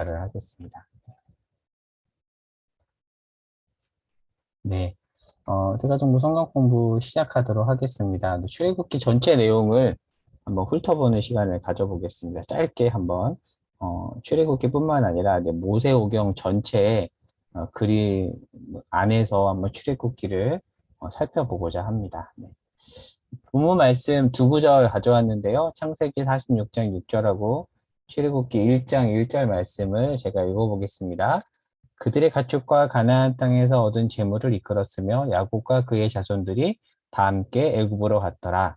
시작을 하겠습니다. 네, 제가 정보 성경 공부 시작하도록 하겠습니다. 출애굽기 전체 내용을 한번 훑어보는 시간을 가져보겠습니다. 짧게 한번 출애굽기뿐만 아니라 모세오경 전체의 글이 안에서 한번 출애굽기를 살펴보고자 합니다. 네. 본문 말씀 두 구절 가져왔는데요. 창세기 46장 6절하고 출애굽기 1장 1절 말씀을 제가 읽어보겠습니다. 그들의 가축과 가나안 땅에서 얻은 재물을 이끌었으며 야곱과 그의 자손들이 다 함께 애굽으로 갔더라.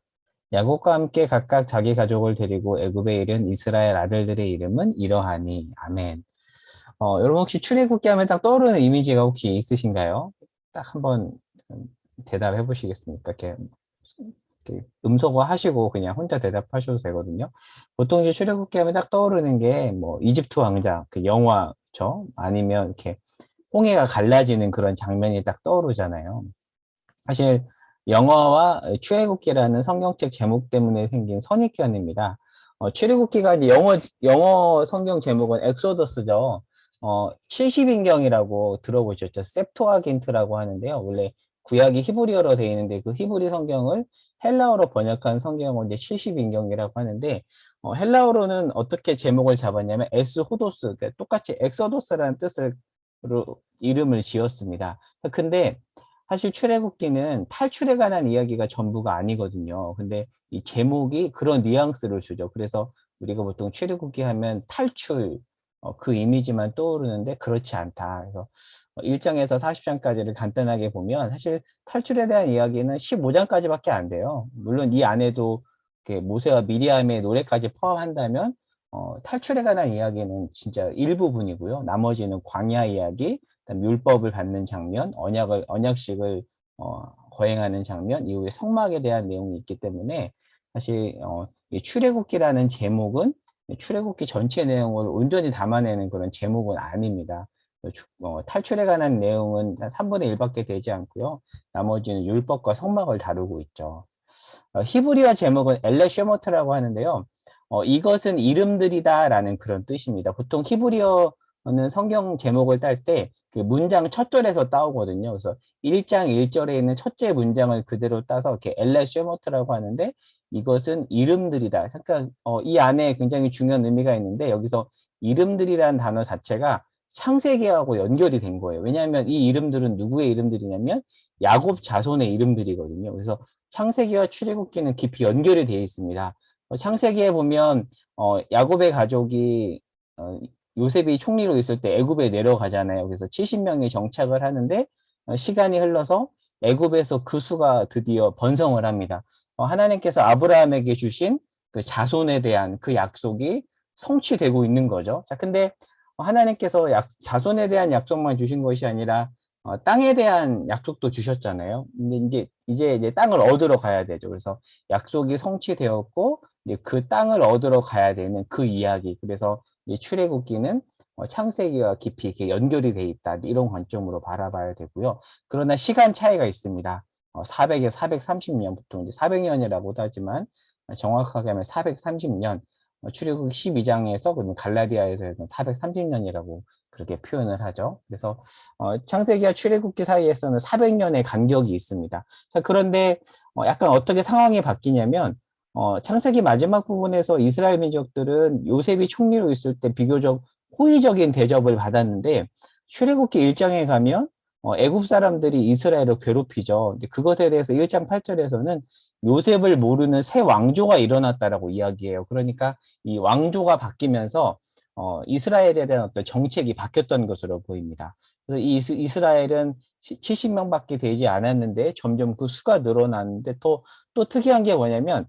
야곱과 함께 각각 자기 가족을 데리고 애굽에 이른 이스라엘 아들들의 이름은 이러하니. 아멘. 여러분 혹시 출애굽기 하면 딱 떠오르는 이미지가 혹시 있으신가요? 딱 한번 대답해 보시겠습니까? 이렇게 음소거 하시고 그냥 혼자 대답하셔도 되거든요. 보통 이제 출애굽기 하면 딱 떠오르는 게 뭐 이집트 왕자 그 영화죠. 아니면 이렇게 홍해가 갈라지는 그런 장면이 딱 떠오르잖아요. 사실 영화와 출애굽기라는 성경책 제목 때문에 생긴 선입견입니다. 출애굽기가 이제 영어 성경 제목은 엑소더스죠. 70인경이라고 들어보셨죠? 셉토아긴트라고 하는데요. 원래 구약이 히브리어로 되어 있는데 그 히브리 성경을 헬라어로 번역한 성경을 이제 70인경이라고 하는데 헬라어로는 어떻게 제목을 잡았냐면 에스호도스, 그러니까 똑같이 엑소도스라는 뜻으로 이름을 지었습니다. 근데 사실 출애굽기는 탈출에 관한 이야기가 전부가 아니거든요. 근데 이 제목이 그런 뉘앙스를 주죠. 그래서 우리가 보통 출애굽기 하면 탈출 그 이미지만 떠오르는데 그렇지 않다. 그래서 1장에서 40장까지를 간단하게 보면 사실 탈출에 대한 이야기는 15장까지밖에 안 돼요. 물론 이 안에도 모세와 미리암의 노래까지 포함한다면 탈출에 관한 이야기는 진짜 일부분이고요. 나머지는 광야 이야기, 율법을 받는 장면, 언약식을 거행하는 장면, 이후에 성막에 대한 내용이 있기 때문에 사실 이 출애굽기라는 제목은 출애굽기 전체 내용을 온전히 담아내는 그런 제목은 아닙니다. 탈출에 관한 내용은 한 3분의 1밖에 되지 않고요. 나머지는 율법과 성막을 다루고 있죠. 히브리어 제목은 엘레 쉐모트라고 하는데요. 이것은 이름들이다라는 그런 뜻입니다. 보통 히브리어는 성경 제목을 딸 때 그 문장 첫 절에서 따오거든요. 그래서 1장 1절에 있는 첫째 문장을 그대로 따서 이렇게 엘레 쉐모트라고 하는데 이것은 이름들이다. 잠깐 이 안에 굉장히 중요한 의미가 있는데 여기서 이름들이라는 단어 자체가 창세기하고 연결이 된 거예요. 왜냐하면 이 이름들은 누구의 이름들이냐면 야곱 자손의 이름들이거든요. 그래서 창세기와 출애굽기는 깊이 연결이 되어 있습니다. 창세기에 보면 야곱의 가족이 요셉이 총리로 있을 때 애굽에 내려가잖아요. 그래서 70명이 정착을 하는데 시간이 흘러서 애굽에서 그 수가 드디어 번성을 합니다. 하나님께서 아브라함에게 주신 그 자손에 대한 그 약속이 성취되고 있는 거죠. 자, 근데 하나님께서 자손에 대한 약속만 주신 것이 아니라 땅에 대한 약속도 주셨잖아요. 근데 이제 땅을 얻으러 가야 되죠. 그래서 약속이 성취되었고 이제 그 땅을 얻으러 가야 되는 그 이야기. 그래서 이 출애굽기는 창세기와 깊이 이렇게 연결이 돼 있다. 이런 관점으로 바라봐야 되고요. 그러나 시간 차이가 있습니다. 400에 430년, 보통 이제 400년이라고도 하지만 정확하게 하면 430년. 출애굽 12장에서 그러면 갈라디아에서 430년이라고 그렇게 표현을 하죠. 그래서 창세기와 출애굽기 사이에서는 400년의 간격이 있습니다. 자, 그런데 약간 어떻게 상황이 바뀌냐면 창세기 마지막 부분에서 이스라엘 민족들은 요셉이 총리로 있을 때 비교적 호의적인 대접을 받았는데 출애굽기 1장에 가면 애굽 사람들이 이스라엘을 괴롭히죠. 근데 그것에 대해서 1장 8절에서는 요셉을 모르는 새 왕조가 일어났다라고 이야기해요. 그러니까 이 왕조가 바뀌면서 이스라엘에 대한 어떤 정책이 바뀌었던 것으로 보입니다. 그래서 이 이스라엘은 70명밖에 되지 않았는데 점점 그 수가 늘어났는데 또 특이한 게 뭐냐면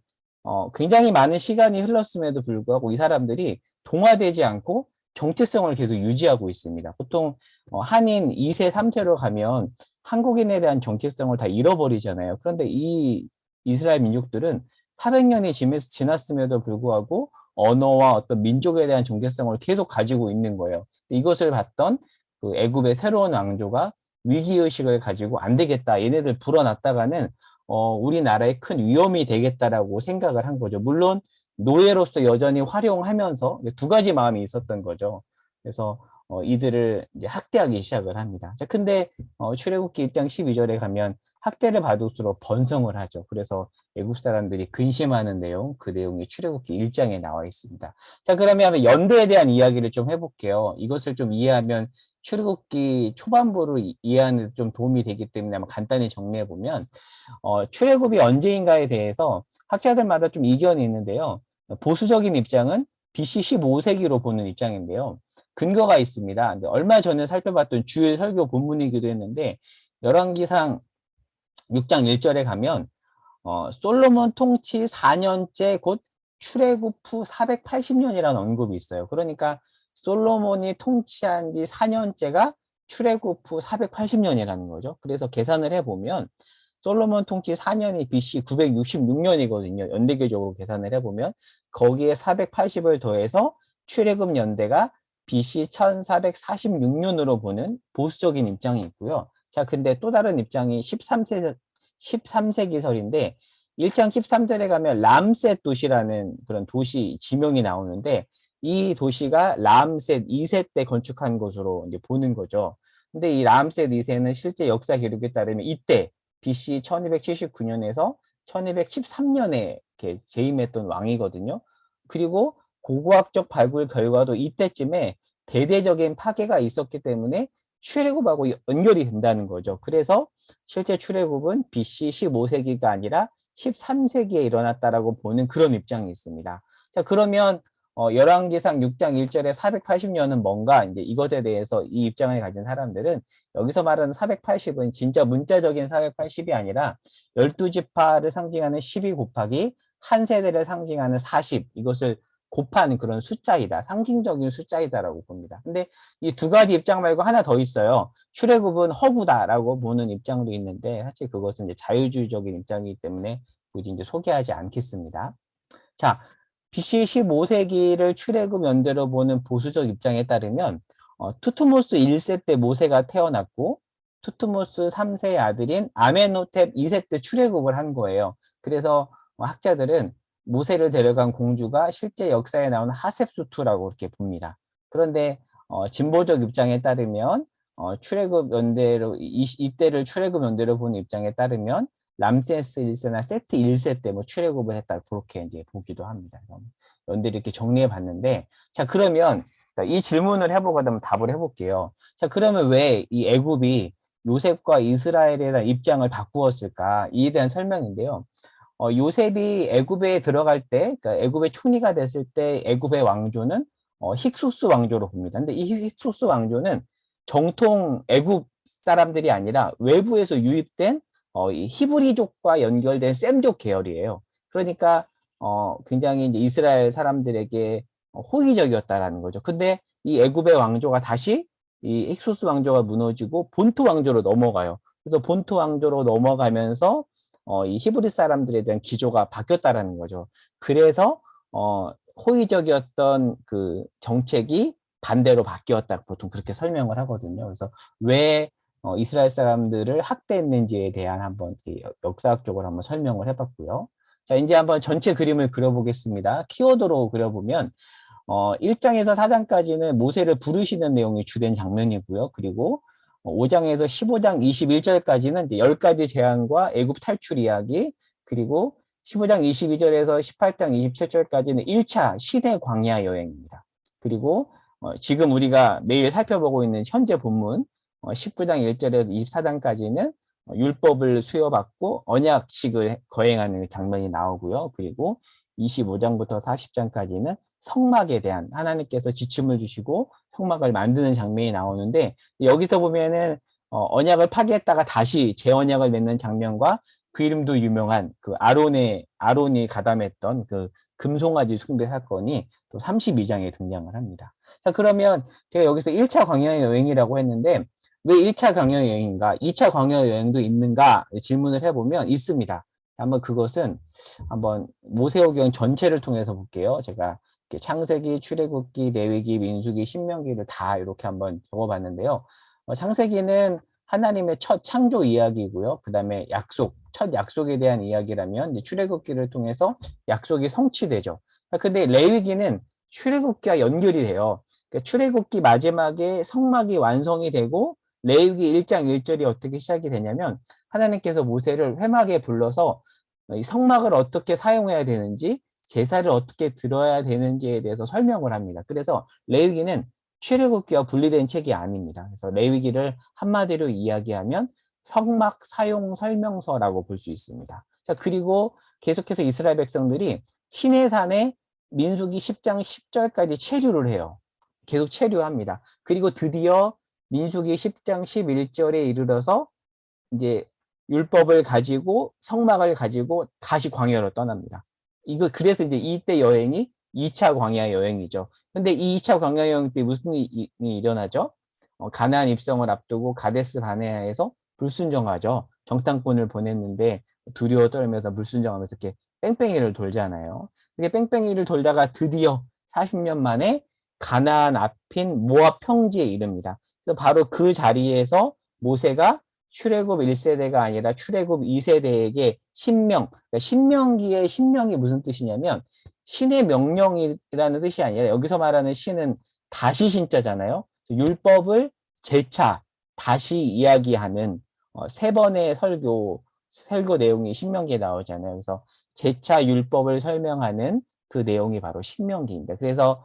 굉장히 많은 시간이 흘렀음에도 불구하고 이 사람들이 동화되지 않고 정체성을 계속 유지하고 있습니다. 보통 한인 2세, 3세로 가면 한국인에 대한 정체성을 다 잃어버리잖아요. 그런데 이 이스라엘 민족들은 400년이 지났음에도 불구하고 언어와 어떤 민족에 대한 정체성을 계속 가지고 있는 거예요. 이것을 봤던 그 애굽의 새로운 왕조가 위기의식을 가지고 안 되겠다. 얘네들 불어났다가는 우리나라에 큰 위험이 되겠다라고 생각을 한 거죠. 물론 노예로서 여전히 활용하면서 두 가지 마음이 있었던 거죠. 그래서 이들을 이제 학대하기 시작을 합니다. 자, 근데 출애굽기 1장 12절에 가면 학대를 받을수록 번성을 하죠. 그래서 애굽 사람들이 근심하는 내용, 그 내용이 출애굽기 1장에 나와 있습니다. 자, 그러면 연대에 대한 이야기를 좀 해볼게요. 이것을 좀 이해하면 출애굽기 초반부를 이해하는 데 좀 도움이 되기 때문에 한번 간단히 정리해 보면 출애굽이 언제인가에 대해서 학자들마다 좀 이견이 있는데요. 보수적인 입장은 BC 15세기로 보는 입장인데요. 근거가 있습니다. 근데 얼마 전에 살펴봤던 주일 설교 본문이기도 했는데 열왕기상 6장 1절에 가면 솔로몬 통치 4년째 곧 출애굽 후 480년이라는 언급이 있어요. 그러니까 솔로몬이 통치한 지 4년째가 출애굽 후 480년이라는 거죠. 그래서 계산을 해보면 솔로몬 통치 4년이 BC 966년이거든요. 연대계적으로 계산을 해보면 거기에 480을 더해서 출애굽 연대가 BC 1446년으로 보는 보수적인 입장이 있고요. 자, 근데 또 다른 입장이 13세기설인데 1장 13절에 가면 람셋 도시라는 그런 도시 지명이 나오는데 이 도시가 람셋 2세 때 건축한 것으로 이제 보는 거죠. 근데 이 람셋 2세는 실제 역사 기록에 따르면 이때 BC 1279년에서 1213년에 이렇게 재임했던 왕이거든요. 그리고 고고학적 발굴 결과도 이때쯤에 대대적인 파괴가 있었기 때문에 출애굽하고 연결이 된다는 거죠. 그래서 실제 출애굽은 BC 15세기가 아니라 13세기에 일어났다라고 보는 그런 입장이 있습니다. 자, 그러면 열왕기상 6장 1절에 480년은 뭔가 이제 이것에 대해서 이 입장을 가진 사람들은 여기서 말하는 480은 진짜 문자적인 480이 아니라 12지파를 상징하는 12 곱하기 한 세대를 상징하는 40 이것을 곱한 그런 숫자이다. 상징적인 숫자이다라고 봅니다. 근데 이 두 가지 입장 말고 하나 더 있어요. 출애굽은 허구다라고 보는 입장도 있는데 사실 그것은 이제 자유주의적인 입장이기 때문에 굳이 이제 소개하지 않겠습니다. 자, BC 15세기를 출애굽 연대로 보는 보수적 입장에 따르면 투트모스 1세 때 모세가 태어났고 투트모스 3세의 아들인 아멘호텝 2세 때 출애굽을 한 거예요. 그래서 학자들은 모세를 데려간 공주가 실제 역사에 나오는 하셉수투라고 이렇게 봅니다. 그런데 진보적 입장에 따르면 출애굽 연대로 이때를 출애굽 연대로 보는 입장에 따르면 람세스 1세나 세트 1세 때 뭐 출애굽을 했다 그렇게 이제 보기도 합니다. 연대를 이렇게 정리해 봤는데 자 그러면 이 질문을 해보거든 답을 해볼게요. 자 그러면 왜 이 애굽이 요셉과 이스라엘에 대한 입장을 바꾸었을까? 이에 대한 설명인데요. 요셉이 애굽에 들어갈 때, 그러니까 애굽의 총리가 됐을 때 애굽의 왕조는 힉소스 왕조로 봅니다. 근데 이 힉소스 왕조는 정통 애굽 사람들이 아니라 외부에서 유입된 이 히브리족과 연결된 셈족 계열이에요. 그러니까 굉장히 이제 이스라엘 사람들에게 호의적이었다라는 거죠. 근데 이 애굽의 왕조가 다시 이 힉소스 왕조가 무너지고 본토 왕조로 넘어가요. 그래서 본토 왕조로 넘어가면서 이 히브리 사람들에 대한 기조가 바뀌었다라는 거죠. 그래서 호의적이었던 그 정책이 반대로 바뀌었다 보통 그렇게 설명을 하거든요. 그래서 왜 이스라엘 사람들을 학대했는지에 대한 한번 역사학적으로 한번 설명을 해봤고요. 자, 이제 한번 전체 그림을 그려보겠습니다. 키워드로 그려보면 1장에서 4장까지는 모세를 부르시는 내용이 주된 장면이고요. 그리고 5장에서 15장 21절까지는 이제 10가지 재앙과 애굽 탈출 이야기, 그리고 15장 22절에서 18장 27절까지는 1차 시대 광야 여행입니다. 그리고 지금 우리가 매일 살펴보고 있는 현재 본문 19장 1절에서 24장까지는 율법을 수여받고 언약식을 거행하는 장면이 나오고요. 그리고 25장부터 40장까지는 성막에 대한 하나님께서 지침을 주시고 성막을 만드는 장면이 나오는데 여기서 보면은 언약을 파기했다가 다시 재언약을 맺는 장면과 그 이름도 유명한 그 아론이 가담했던 그 금송아지 숭배 사건이 또 32장에 등장을 합니다. 자, 그러면 제가 여기서 1차 광야 여행이라고 했는데 왜 1차 광야 여행인가? 2차 광야 여행도 있는가? 질문을 해보면 있습니다. 한번 그것은 한번 모세오경 전체를 통해서 볼게요. 제가 창세기, 출애굽기, 레위기, 민수기, 신명기를 다 이렇게 한번 적어봤는데요. 창세기는 하나님의 첫 창조 이야기고요. 그 다음에 첫 약속에 대한 이야기라면 이제 출애굽기를 통해서 약속이 성취되죠. 근데 레위기는 출애굽기와 연결이 돼요. 그러니까 출애굽기 마지막에 성막이 완성이 되고 레위기 1장 1절이 어떻게 시작이 되냐면 하나님께서 모세를 회막에 불러서 이 성막을 어떻게 사용해야 되는지 제사를 어떻게 드려야 되는지에 대해서 설명을 합니다. 그래서 레위기는 출애굽기와 분리된 책이 아닙니다. 그래서 레위기를 한마디로 이야기하면 성막 사용 설명서라고 볼 수 있습니다. 자, 그리고 계속해서 이스라엘 백성들이 시내산에 민수기 10장 10절까지 체류를 해요. 계속 체류합니다. 그리고 드디어 민수기 10장 11절에 이르러서 이제 율법을 가지고 성막을 가지고 다시 광야로 떠납니다. 이거 그래서 이제 이때 여행이 2차 광야 여행이죠. 근데 이 2차 광야 여행 때 무슨 일이 일어나죠? 가나안 입성을 앞두고 가데스 바네아에서 불순종하죠. 정탐꾼을 보냈는데 두려워 떨면서 불순종하면서 이렇게 뺑뺑이를 돌잖아요. 이렇게 뺑뺑이를 돌다가 드디어 40년 만에 가나안 앞인 모압 평지에 이릅니다. 그래서 바로 그 자리에서 모세가 출애굽 1세대가 아니라 출애굽 2세대에게 신명, 그러니까 신명기의 신명이 무슨 뜻이냐면 신의 명령이라는 뜻이 아니라 여기서 말하는 신은 다시 신자잖아요. 율법을 재차 다시 이야기하는 세 번의 설교 내용이 신명기에 나오잖아요. 그래서 재차 율법을 설명하는 그 내용이 바로 신명기입니다. 그래서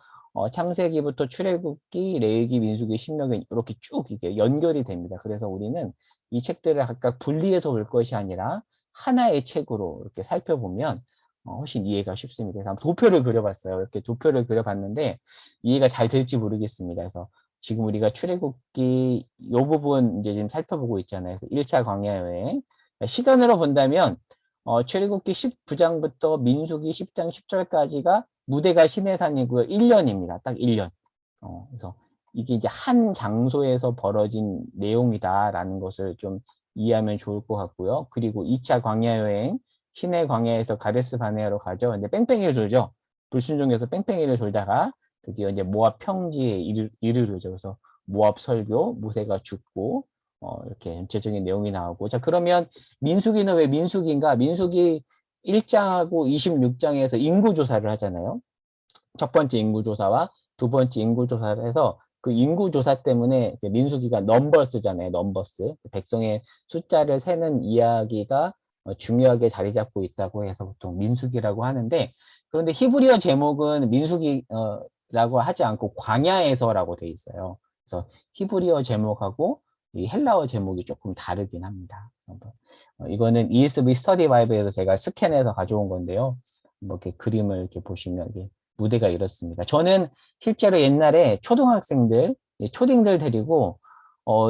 창세기부터 출애굽기, 레위기, 민수기, 신명기 이렇게 쭉 이게 연결이 됩니다. 그래서 우리는 이 책들을 각각 분리해서 볼 것이 아니라 하나의 책으로 이렇게 살펴보면 훨씬 이해가 쉽습니다. 그래서 도표를 그려봤어요. 이렇게 도표를 그려봤는데 이해가 잘 될지 모르겠습니다. 그래서 지금 우리가 출애굽기 이 부분 이제 지금 살펴보고 있잖아요. 그래서 1차 광야 여행. 시간으로 본다면 출애굽기 19장부터 민수기 10장 10절까지가 무대가 시내산이고요. 1년입니다. 딱 1년. 그래서 이게 이제 한 장소에서 벌어진 내용이다라는 것을 좀 이해하면 좋을 것 같고요. 그리고 2차 광야 여행, 시내 광야에서 가데스 바네아로 가죠. 근데 뺑뺑이를 돌죠. 불순종해서 뺑뺑이를 돌다가 드디어 이제 모압 평지에 이르르죠. 그래서 모압 설교, 모세가 죽고 이렇게 전체적인 내용이 나오고. 자, 그러면 민수기는 왜 민수기인가? 민수기 1장하고 26장에서 인구 조사를 하잖아요. 첫 번째 인구 조사와 두 번째 인구 조사를 해서 그 인구 조사 때문에 민수기가 넘버스잖아요. 넘버스. 백성의 숫자를 세는 이야기가 중요하게 자리 잡고 있다고 해서 보통 민수기라고 하는데, 그런데 히브리어 제목은 민수기라고 하지 않고 광야에서라고 돼 있어요. 그래서 히브리어 제목하고 이 헬라어 제목이 조금 다르긴 합니다. 이거는 ESV 스터디 바이블에서 제가 스캔해서 가져온 건데요. 뭐 이렇게 그림을 이렇게 보시면 이게 무대가 이렇습니다. 저는 실제로 옛날에 초등학생들, 초딩들 데리고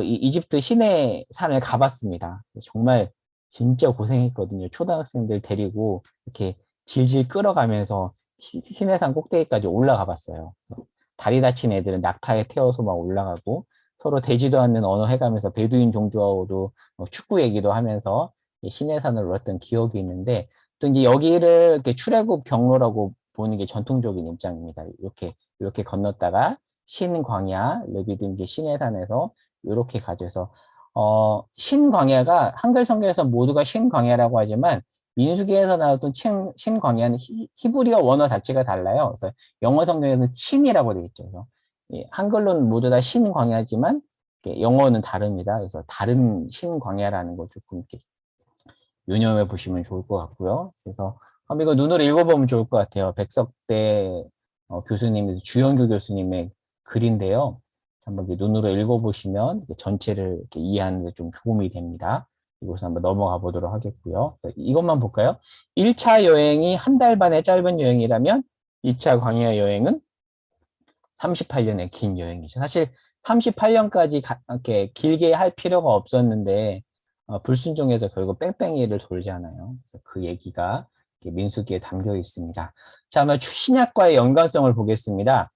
이 이집트 시내 산을 가봤습니다. 정말 진짜 고생했거든요. 초등학생들 데리고 이렇게 질질 끌어가면서 시내산 꼭대기까지 올라가 봤어요. 다리 다친 애들은 낙타에 태워서 막 올라가고 서로 되지도 않는 언어 해가면서 베두인 종주하고도 축구 얘기도 하면서 시내산을 올랐던 기억이 있는데 또 이제 여기를 이렇게 출애굽 경로라고 보는 게 전통적인 입장입니다. 이렇게 건넜다가 신광야, 레비dim 게 시내산에서 이렇게 가져서 신광야가 한글 성경에서 모두가 신광야라고 하지만 민수기에서 나왔던 신광야는 히브리어 원어 자체가 달라요. 그래서 영어 성경에서는 친이라고 되어 있죠. 그래서 한글로는 모두 다 신광야지만 영어는 다릅니다. 그래서 다른 신광야라는 거 조금 이렇게 유념해 보시면 좋을 것 같고요. 그래서 한번 이거 눈으로 읽어보면 좋을 것 같아요. 백석대 교수님, 주영규 교수님의 글인데요. 한번 눈으로 읽어보시면 전체를 이렇게 이해하는 데 좀 도움이 됩니다. 이곳을 한번 넘어가 보도록 하겠고요. 이것만 볼까요? 1차 여행이 한 달 반의 짧은 여행이라면 2차 광야 여행은 38년의 긴 여행이죠. 사실 38년까지 이렇게 길게 할 필요가 없었는데 불순종해서 결국 뺑뺑이를 돌잖아요. 그래서 그 얘기가 민수기에 담겨 있습니다. 자, 한번 신약과의 연관성을 보겠습니다.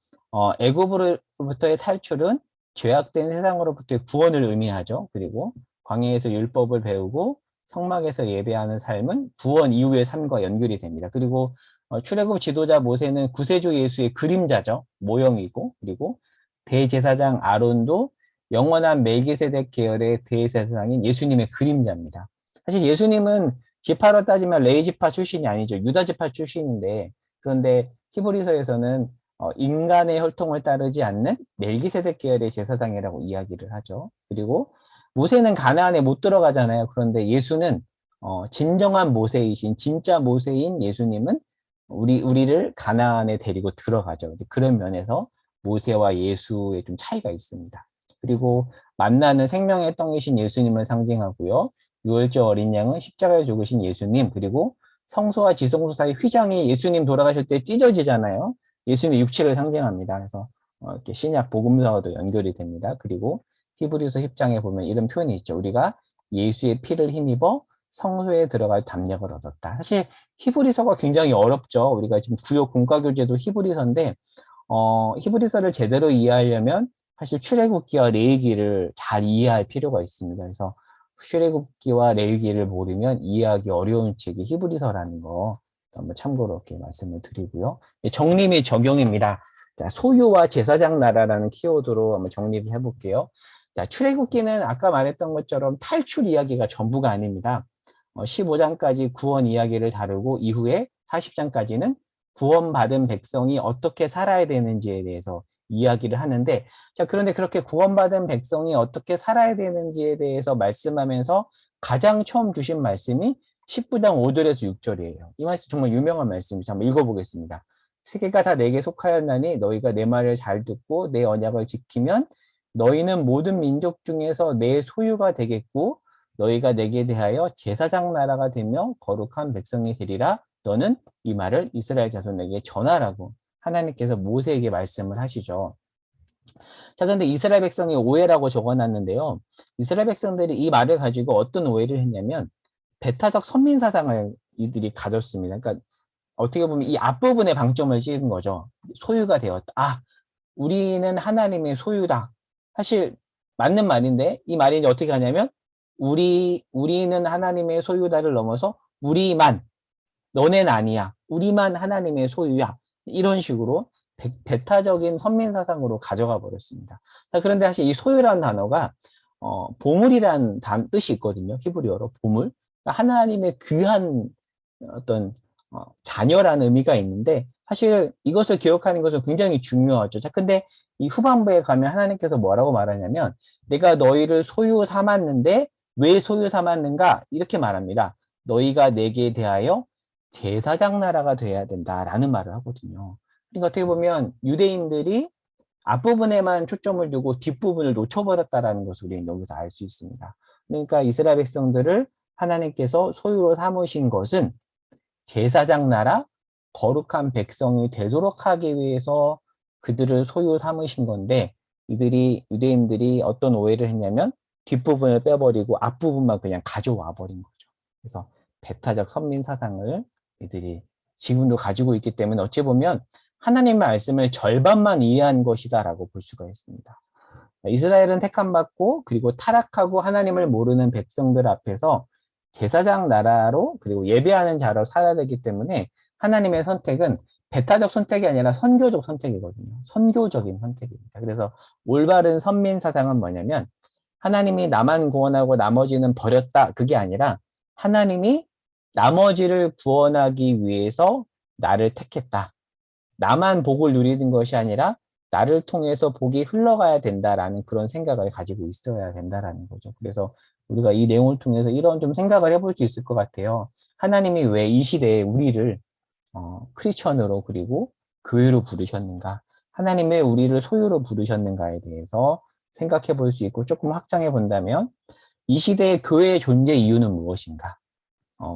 애굽으로부터의 탈출은 죄악된 세상으로부터의 구원을 의미하죠. 그리고 광야에서 율법을 배우고 성막에서 예배하는 삶은 구원 이후의 삶과 연결이 됩니다. 그리고 출애굽 지도자 모세는 구세주 예수의 그림자죠. 모형이고, 그리고 대제사장 아론도 영원한 멜기세덱 계열의 대제사장인 예수님의 그림자입니다. 사실 예수님은 지파로 따지면 레위 지파 출신이 아니죠. 유다 지파 출신인데, 그런데 히브리서에서는 인간의 혈통을 따르지 않는 멜기세덱 계열의 제사장이라고 이야기를 하죠. 그리고 모세는 가나안에 못 들어가잖아요. 그런데 예수는 진정한 모세이신 진짜 모세인 예수님은 우리를 가나안에 데리고 들어가죠. 그런 면에서 모세와 예수의 좀 차이가 있습니다. 그리고 만나는 생명의 떡이신 예수님을 상징하고요. 유월절 어린 양은 십자가에 죽으신 예수님, 그리고 성소와 지성소 사이 휘장이 예수님 돌아가실 때 찢어지잖아요. 예수님의 육체를 상징합니다. 그래서 이렇게 신약 복음서와도 연결이 됩니다. 그리고 히브리서 10장에 보면 이런 표현이 있죠. 우리가 예수의 피를 힘입어 성소에 들어갈 담력을 얻었다. 사실 히브리서가 굉장히 어렵죠. 우리가 지금 구역 공과교재도 히브리서인데 히브리서를 제대로 이해하려면 사실 출애굽기와 레위기를 잘 이해할 필요가 있습니다. 그래서 출애굽기와 레위기를 모르면 이해하기 어려운 책이 히브리서라는 거 한번 참고로 이렇게 말씀을 드리고요. 정리 및 적용입니다. 자, 소유와 제사장 나라라는 키워드로 한번 정리를 해볼게요. 자, 출애굽기는 아까 말했던 것처럼 탈출 이야기가 전부가 아닙니다. 15장까지 구원 이야기를 다루고 이후에 40장까지는 구원받은 백성이 어떻게 살아야 되는지에 대해서 이야기를 하는데, 자, 그런데 그렇게 구원받은 백성이 어떻게 살아야 되는지에 대해서 말씀하면서 가장 처음 주신 말씀이 19장 5절에서 6절이에요. 이 말씀 정말 유명한 말씀이죠. 한번 읽어보겠습니다. 세계가 다 내게 속하였나니 너희가 내 말을 잘 듣고 내 언약을 지키면 너희는 모든 민족 중에서 내 소유가 되겠고 너희가 내게 대하여 제사장 나라가 되며 거룩한 백성이 되리라. 너는 이 말을 이스라엘 자손에게 전하라고 하나님께서 모세에게 말씀을 하시죠. 자, 근데 이스라엘 백성이 오해라고 적어놨는데요. 이스라엘 백성들이 이 말을 가지고 어떤 오해를 했냐면 배타적 선민사상을 이들이 가졌습니다. 그러니까 어떻게 보면 이 앞부분에 방점을 찍은 거죠. 소유가 되었다. 아, 우리는 하나님의 소유다. 사실 맞는 말인데 이 말이 이제 어떻게 하냐면 우리는 하나님의 소유다를 넘어서 우리만, 너넨 아니야. 우리만 하나님의 소유야. 이런 식으로 배타적인 선민사상으로 가져가 버렸습니다. 그런데 사실 이 소유라는 단어가 보물이라는 뜻이 있거든요. 히브리어로 보물. 그러니까 하나님의 귀한 어떤 자녀라는 의미가 있는데 사실 이것을 기억하는 것은 굉장히 중요하죠. 자, 근데 이 후반부에 가면 하나님께서 뭐라고 말하냐면 내가 너희를 소유 삼았는데 왜 소유 삼았는가? 이렇게 말합니다. 너희가 내게 대하여 제사장 나라가 돼야 된다라는 말을 하거든요. 그러니까 어떻게 보면 유대인들이 앞부분에만 초점을 두고 뒷부분을 놓쳐버렸다라는 것을 우리는 여기서 알 수 있습니다. 그러니까 이스라엘 백성들을 하나님께서 소유로 삼으신 것은 제사장 나라, 거룩한 백성이 되도록 하기 위해서 그들을 소유 삼으신 건데 유대인들이 어떤 오해를 했냐면 뒷부분을 빼버리고 앞부분만 그냥 가져와 버린 거죠. 그래서 배타적 선민 사상을 이들이 지금도 가지고 있기 때문에 어찌 보면 하나님의 말씀을 절반만 이해한 것이다라고 볼 수가 있습니다. 이스라엘은 택함받고 그리고 타락하고 하나님을 모르는 백성들 앞에서 제사장 나라로 그리고 예배하는 자로 살아야 되기 때문에 하나님의 선택은 배타적 선택이 아니라 선교적 선택이거든요. 선교적인 선택입니다. 그래서 올바른 선민 사상은 뭐냐면 하나님이 나만 구원하고 나머지는 버렸다. 그게 아니라 하나님이 나머지를 구원하기 위해서 나를 택했다. 나만 복을 누리는 것이 아니라 나를 통해서 복이 흘러가야 된다라는 그런 생각을 가지고 있어야 된다라는 거죠. 그래서 우리가 이 내용을 통해서 이런 좀 생각을 해볼 수 있을 것 같아요. 하나님이 왜 이 시대에 우리를 크리스천으로 그리고 교회로 부르셨는가? 하나님 왜 우리를 소유로 부르셨는가에 대해서 생각해 볼 수 있고 조금 확장해 본다면 이 시대의 교회의 존재 이유는 무엇인가?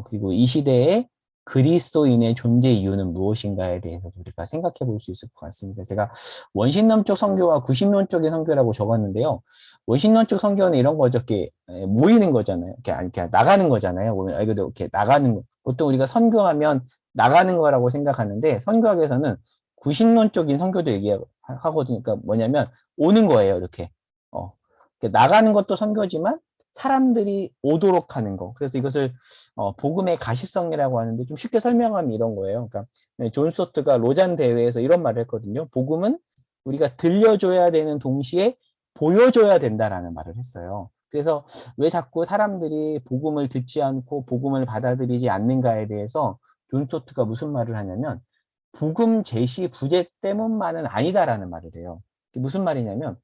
그리고 이 시대에 그리스도인의 존재 이유는 무엇인가에 대해서 우리가 생각해 볼 수 있을 것 같습니다. 제가 원신론적 선교와 구신론적인 선교라고 적었는데요. 원신론적 선교는 이런 거죠. 이렇게 모이는 거잖아요. 이렇게 나가는 거잖아요. 그래도 이렇게 나가는 거. 보통 우리가 선교하면 나가는 거라고 생각하는데 선교학에서는 구신론적인 선교도 얘기하거든요. 그러니까 뭐냐면 오는 거예요. 이렇게. 나가는 것도 선교지만 사람들이 오도록 하는 거. 그래서 이것을 복음의 가시성이라고 하는데 좀 쉽게 설명하면 이런 거예요. 그러니까 존 스토트가 로잔 대회에서 이런 말을 했거든요. 복음은 우리가 들려줘야 되는 동시에 보여줘야 된다라는 말을 했어요. 그래서 왜 자꾸 사람들이 복음을 듣지 않고 복음을 받아들이지 않는가에 대해서 존 스토트가 무슨 말을 하냐면 복음 제시 부재 때문만은 아니다라는 말을 해요. 무슨 말이냐면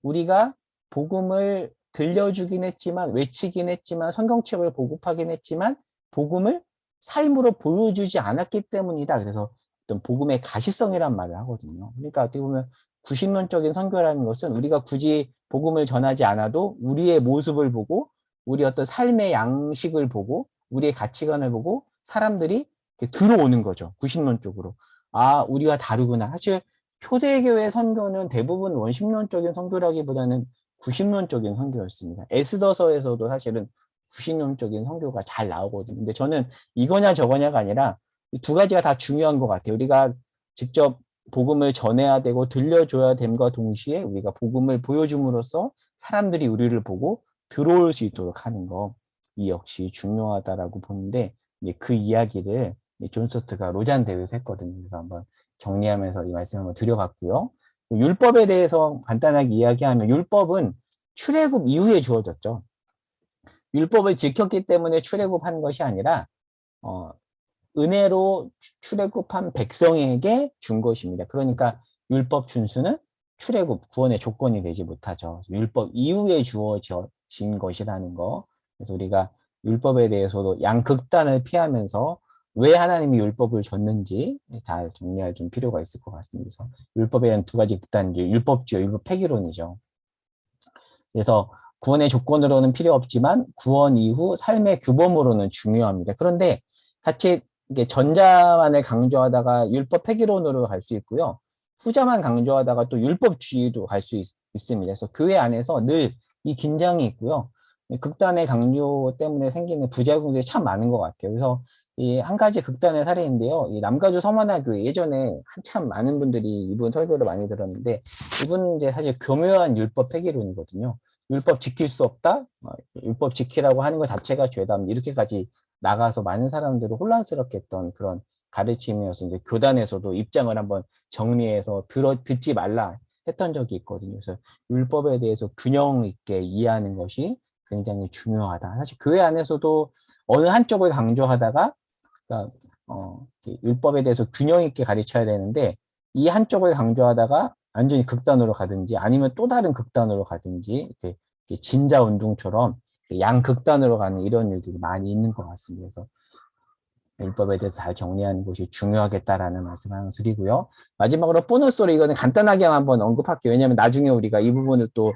우리가 복음을 들려주긴 했지만 외치긴 했지만 성경책을 보급하긴 했지만 복음을 삶으로 보여주지 않았기 때문이다. 그래서 어떤 복음의 가시성이란 말을 하거든요. 그러니까 어떻게 보면 구신론적인 선교라는 것은 우리가 굳이 복음을 전하지 않아도 우리의 모습을 보고 우리 어떤 삶의 양식을 보고 우리의 가치관을 보고 사람들이 들어오는 거죠. 구신론적으로. 아, 우리와 다르구나. 사실 초대교회 선교는 대부분 원심론적인 선교라기보다는 구신론적인 선교였습니다. 에스더서에서도 사실은 구신론적인 선교가 잘 나오거든요. 근데 저는 이거냐 저거냐가 아니라 이 두 가지가 다 중요한 것 같아요. 우리가 직접 복음을 전해야 되고 들려줘야 됨과 동시에 우리가 복음을 보여줌으로써 사람들이 우리를 보고 들어올 수 있도록 하는 거, 이 역시 중요하다라고 보는데 그 이야기를 존 스토트가 로잔 대회에서 했거든요. 그래서 한번 정리하면서 이 말씀을 한번 드려봤고요. 율법에 대해서 간단하게 이야기하면 율법은 출애굽 이후에 주어졌죠. 율법을 지켰기 때문에 출애굽한 것이 아니라 은혜로 출애굽한 백성에게 준 것입니다. 그러니까 율법 준수는 출애굽 구원의 조건이 되지 못하죠. 율법 이후에 주어진 것이라는 거. 그래서 우리가 율법에 대해서도 양극단을 피하면서 왜 하나님이 율법을 줬는지 잘 정리할 좀 필요가 있을 것 같습니다. 그래서 율법에 대한 두 가지 극단, 율법주의, 율법 폐기론이죠. 그래서 구원의 조건으로는 필요 없지만 구원 이후 삶의 규범으로는 중요합니다. 그런데 같이 이게 전자만을 강조하다가 율법 폐기론으로 갈 수 있고요. 후자만 강조하다가 또 율법주의도 갈 수 있습니다. 그래서 교회 안에서 늘 이 긴장이 있고요. 극단의 강조 때문에 생기는 부작용들이 참 많은 것 같아요. 그래서 이 한 가지 극단의 사례인데요. 이 남가주 서만화교회 예전에 한참 많은 분들이 이분 설교를 많이 들었는데 이분은 이제 사실 교묘한 율법 폐기론이거든요. 율법 지킬 수 없다? 율법 지키라고 하는 것 자체가 죄다. 이렇게까지 나가서 많은 사람들을 혼란스럽게 했던 그런 가르침이어서 이제 교단에서도 입장을 한번 정리해서 듣지 말라 했던 적이 있거든요. 그래서 율법에 대해서 균형 있게 이해하는 것이 굉장히 중요하다. 사실 교회 안에서도 어느 한쪽을 강조하다가 그러니까 율법에 대해서 균형 있게 가르쳐야 되는데 이 한쪽을 강조하다가 완전히 극단으로 가든지 아니면 또 다른 극단으로 가든지 이렇게 진자 운동처럼 양극단으로 가는 이런 일들이 많이 있는 것 같습니다. 그래서 율법에 대해서 잘 정리하는 것이 중요하겠다라는 말씀을 하나 드리고요. 마지막으로 보너스로 이거는 간단하게 한번 언급할게요. 왜냐하면 나중에 우리가 이 부분을 또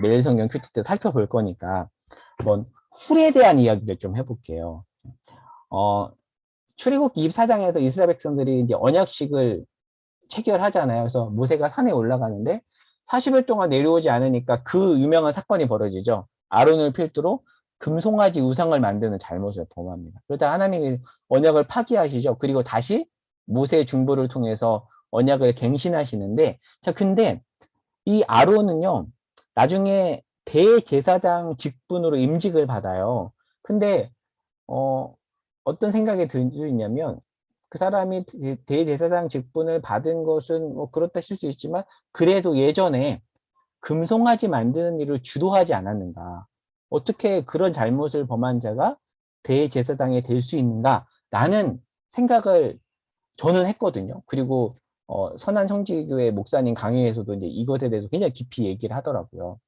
매일 성경 큐티 때 살펴볼 거니까 한번 훌에 대한 이야기를 좀 해볼게요. 출애굽기 24장에서 이스라엘 백성들이 이제 언약식을 체결하잖아요. 그래서 모세가 산에 올라가는데 40일 동안 내려오지 않으니까 그 유명한 사건이 벌어지죠. 아론을 필두로 금송아지 우상을 만드는 잘못을 범합니다. 그러다 하나님이 언약을 파기하시죠. 그리고 다시 모세의 중보를 통해서 언약을 갱신하시는데, 자, 근데 이 아론은요, 나중에 대제사장 직분으로 임직을 받아요. 근데 어떤 생각이 들 수 있냐면 그 사람이 대제사장 직분을 받은 것은 뭐 그렇다 실 수 있지만 그래도 예전에 금송아지 만드는 일을 주도하지 않았는가? 어떻게 그런 잘못을 범한 자가 대제사장이 될 수 있는가라는 생각을 저는 했거든요. 그리고 선한 성지교회 목사님 강의에서도 이제 이것에 대해서 굉장히 깊이 얘기를 하더라고요.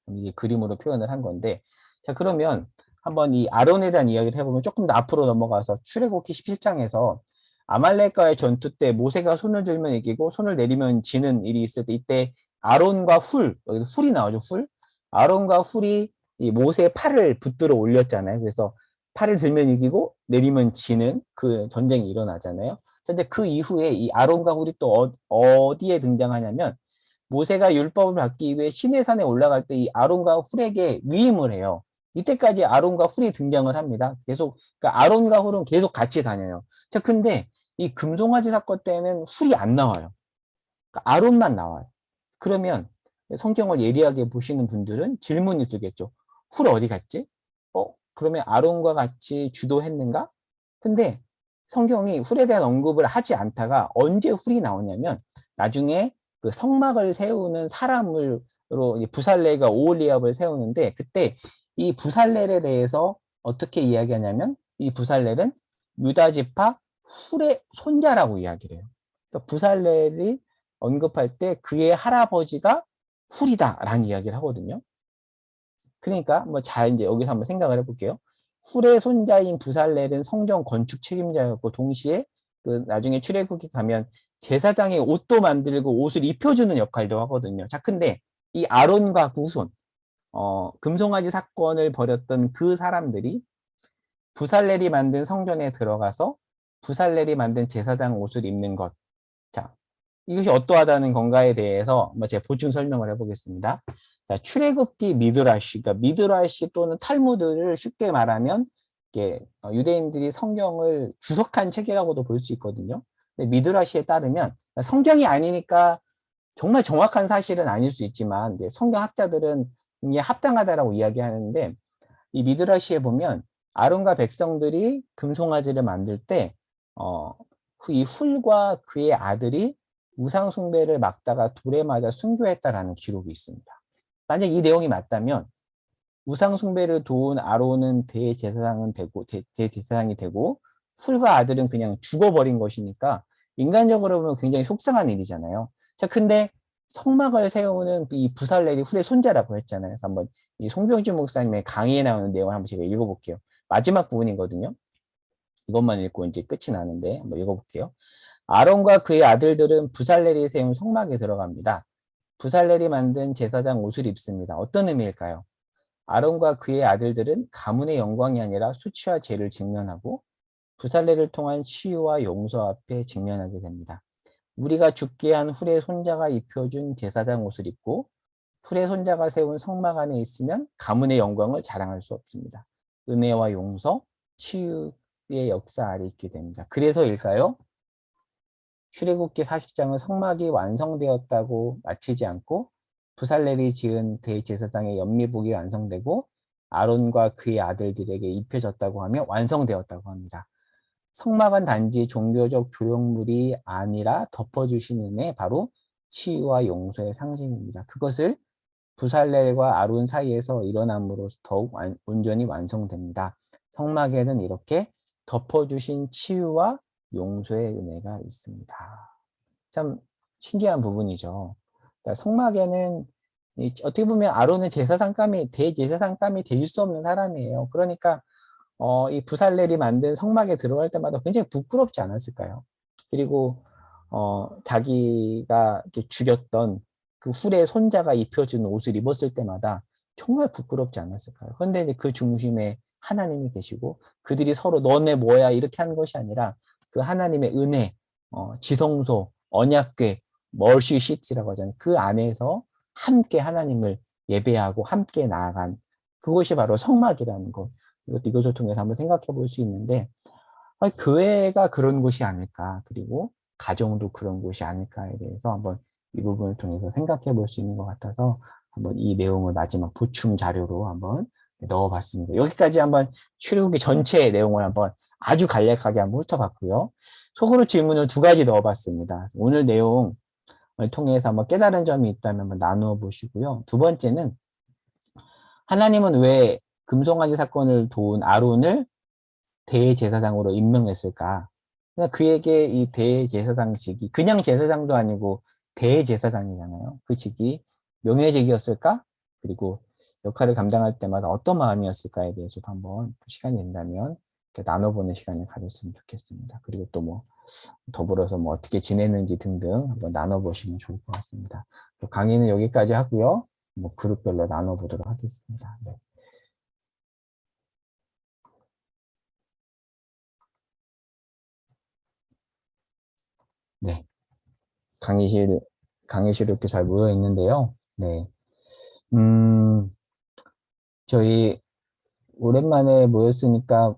이게 그림으로 표현을 한 건데, 자, 그러면 한번 이 아론에 대한 이야기를 해보면 조금 더 앞으로 넘어가서 출애굽기 17장에서 아말렉과의 전투 때 모세가 손을 들면 이기고 손을 내리면 지는 일이 있을 때 이때 아론과 여기서 훌이 나오죠, 훌. 아론과 훌이 이 모세의 팔을 붙들어 올렸잖아요. 그래서 팔을 들면 이기고 내리면 지는 그 전쟁이 일어나잖아요. 근데 그 이후에 이 아론과 훌이 또 어디에 등장하냐면 모세가 율법을 받기 위해 시내산에 올라갈 때 이 아론과 훌에게 위임을 해요. 이때까지 아론과 훌이 등장을 합니다. 계속, 그러니까 아론과 훌은 계속 같이 다녀요. 자, 근데 이 금송아지 사건 때는 훌이 안 나와요. 그러니까 아론만 나와요. 그러면 성경을 예리하게 보시는 분들은 질문이 들겠죠. 훌 어디 갔지? 그러면 아론과 같이 주도했는가? 근데 성경이 훌에 대한 언급을 하지 않다가 언제 훌이 나오냐면 나중에 그 성막을 세우는 사람으로 부살레가 오홀리압을 세우는데 그때 이 부살렐에 대해서 어떻게 이야기하냐면 이 부살렐은 유다 지파 훌의 손자라고 이야기를 해요. 그러니까 부살렐이 언급할 때 그의 할아버지가 훌이다라는 이야기를 하거든요. 그러니까 뭐 잘 이제 여기서 한번 생각을 해볼게요. 훌의 손자인 부살렐은 성전 건축 책임자였고 동시에 그 나중에 출애굽기 가면 제사장의 옷도 만들고 옷을 입혀주는 역할도 하거든요. 자, 근데 이 아론과 그 후손, 금송아지 사건을 벌였던 그 사람들이 부살렐이 만든 성전에 들어가서 부살렐이 만든 제사장 옷을 입는 것. 자, 이것이 어떠하다는 건가에 대해서 제가 보충 설명을 해보겠습니다. 자, 출애굽기 미드라시, 그러니까 미드라시 또는 탈무드를 쉽게 말하면 이게 유대인들이 성경을 주석한 책이라고도 볼 수 있거든요. 근데 미드라시에 따르면 성경이 아니니까 정말 정확한 사실은 아닐 수 있지만 성경 학자들은 이게 합당하다라고 이야기하는데 이 미드라시에 보면 아론과 백성들이 금송아지를 만들 때 이 훌과 그의 아들이 우상 숭배를 막다가 돌에 맞아 순교했다라는 기록이 있습니다. 만약 이 내용이 맞다면 우상 숭배를 도운 아론은 대제사장은 되고 대제사장이 되고 훌과 아들은 그냥 죽어버린 것이니까 인간적으로 보면 굉장히 속상한 일이잖아요. 자, 근데 성막을 세우는 이 부살렐이 훌의 손자라고 했잖아요. 그래서 한번 이 송병주 목사님의 강의에 나오는 내용을 한번 제가 읽어볼게요. 마지막 부분이거든요. 이것만 읽고 이제 끝이 나는데 한번 읽어볼게요. 아론과 그의 아들들은 부살렐이 세운 성막에 들어갑니다. 부살렐이 만든 제사장 옷을 입습니다. 어떤 의미일까요? 아론과 그의 아들들은 가문의 영광이 아니라 수치와 죄를 직면하고 부살렐을 통한 치유와 용서 앞에 직면하게 됩니다. 우리가 죽게 한 훌의 손자가 입혀준 제사장 옷을 입고 훌의 손자가 세운 성막 안에 있으면 가문의 영광을 자랑할 수 없습니다. 은혜와 용서, 치유의 역사 아래 있게 됩니다. 그래서일까요? 출애굽기 40장은 성막이 완성되었다고 마치지 않고 부살렐이 지은 대제사장의 연미복이 완성되고 아론과 그의 아들들에게 입혀졌다고 하며 완성되었다고 합니다. 성막은 단지 종교적 조형물이 아니라 덮어주신 은혜, 바로 치유와 용서의 상징입니다. 그것을 부살렐과 아론 사이에서 일어남으로 더욱 온전히 완성됩니다. 성막에는 이렇게 덮어주신 치유와 용서의 은혜가 있습니다. 참 신기한 부분이죠. 그러니까 성막에는 어떻게 보면 아론은 제사장감이 대제사장감이 될 수 없는 사람이에요. 그러니까 이 부살렐이 만든 성막에 들어갈 때마다 굉장히 부끄럽지 않았을까요? 그리고 자기가 이렇게 죽였던 그 훌의 손자가 입혀준 옷을 입었을 때마다 정말 부끄럽지 않았을까요? 그런데 그 중심에 하나님이 계시고 그들이 서로 너네 뭐야 이렇게 하는 것이 아니라 그 하나님의 은혜, 지성소, 언약궤, 멀시 시트라고 하잖아요. 그 안에서 함께 하나님을 예배하고 함께 나아간 그것이 바로 성막이라는 것. 이것을 통해서 한번 생각해 볼 수 있는데 교회가 그런 곳이 아닐까, 그리고 가정도 그런 곳이 아닐까에 대해서 한번 이 부분을 통해서 생각해 볼 수 있는 것 같아서 한번 이 내용을 마지막 보충 자료로 한번 넣어봤습니다. 여기까지 한번 출애굽기 전체의 내용을 한번 아주 간략하게 한번 훑어봤고요. 속으로 질문을 두 가지 넣어봤습니다. 오늘 내용을 통해서 한번 깨달은 점이 있다면 한번 나누어 보시고요. 두 번째는 하나님은 왜 금송아지 사건을 도운 아론을 대제사장으로 임명했을까? 그러니까 그에게 이 대제사장직이 그냥 제사장도 아니고 대제사장이잖아요. 그 직이 명예직이었을까? 그리고 역할을 감당할 때마다 어떤 마음이었을까에 대해서도 한번 시간이 된다면 이렇게 나눠보는 시간을 가졌으면 좋겠습니다. 그리고 또 뭐 더불어서 뭐 어떻게 지내는지 등등 한번 나눠보시면 좋을 것 같습니다. 강의는 여기까지 하고요. 뭐 그룹별로 나눠보도록 하겠습니다. 네. 네. 강의실 이렇게 잘 모여 있는데요. 네. 저희 오랜만에 모였으니까